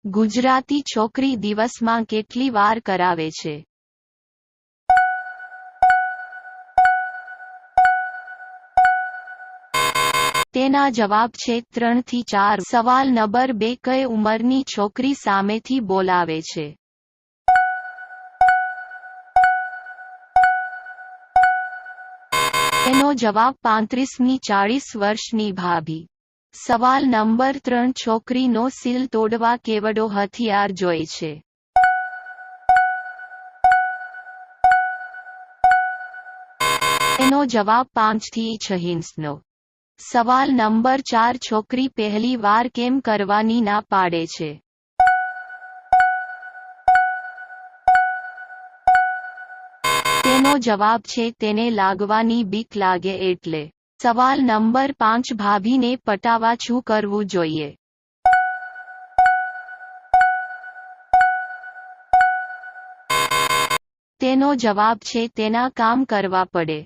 ગુજરાતી છોકરી દિવસમાં કેટલી વાર કરાવે છે? તેના જવાબ છે 3 થી 4. સવાલ નંબર 2. કઈ ઉંમરની છોકરી સામેથી બોલાવે છે? તેનો જવાબ 35ની 40 વર્ષની ભાભી. સવાલ નંબર 3. છોકરીનો સીલ તોડવા કેવડો હથિયાર જોઈ છે? તેનો જવાબ 5 થી 6 ઇંચનો. સવાલ નંબર 4. છોકરી પહેલી વાર કેમ કરવાની ના પાડે છે? તેનો જવાબ છે તેને લાગવાની બીક લાગે એટલે. સવાલ નંબર 5. ભાભીને પટાવવા શું કરવું જોઈએ? તેનો જવાબ છે તેના કામ કરવા પડે.